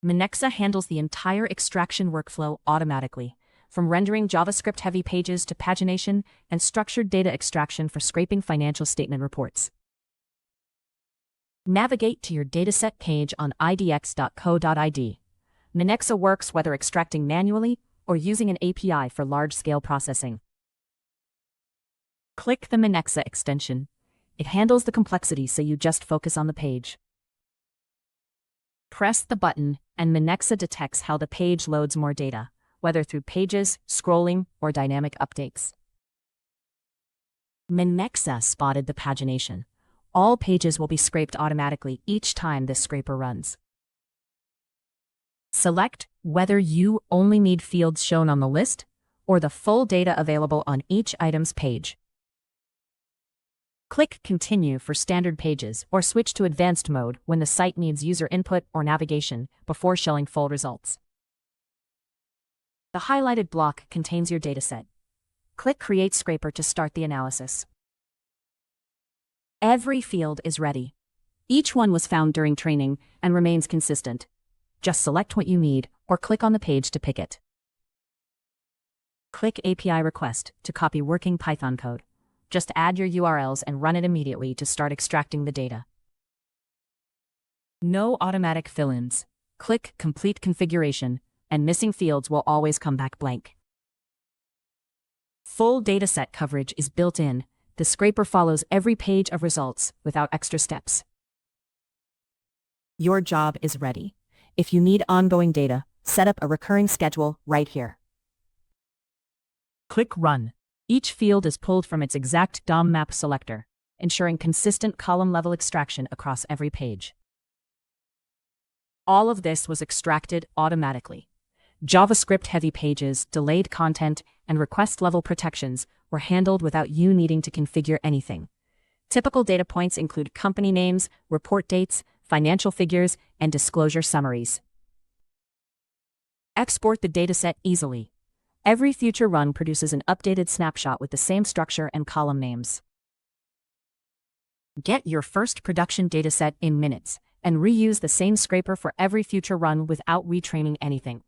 Minexa handles the entire extraction workflow automatically, from rendering JavaScript-heavy pages to pagination and structured data extraction for scraping financial statement reports. Navigate to your dataset page on idx.co.id. Minexa works whether extracting manually or using an API for large-scale processing. Click the Minexa extension. It handles the complexity so you just focus on the page. Press the button, and Minexa detects how the page loads more data, whether through pages, scrolling, or dynamic updates. Minexa spotted the pagination. All pages will be scraped automatically each time this scraper runs. Select whether you only need fields shown on the list or the full data available on each item's page. Click Continue for standard pages or switch to advanced mode when the site needs user input or navigation before showing full results. The highlighted block contains your dataset. Click Create Scraper to start the analysis. Every field is ready. Each one was found during training and remains consistent. Just select what you need or click on the page to pick it. Click API Request to copy working Python code. Just add your URLs and run it immediately to start extracting the data. No automatic fill-ins. Click Complete Configuration, and missing fields will always come back blank. Full dataset coverage is built in. The scraper follows every page of results without extra steps. Your job is ready. If you need ongoing data, set up a recurring schedule right here. Click Run. Each field is pulled from its exact DOM map selector, ensuring consistent column-level extraction across every page. All of this was extracted automatically. JavaScript-heavy pages, delayed content, and request-level protections were handled without you needing to configure anything. Typical data points include company names, report dates, financial figures, and disclosure summaries. Export the dataset easily. Every future run produces an updated snapshot with the same structure and column names. Get your first production dataset in minutes and reuse the same scraper for every future run without retraining anything.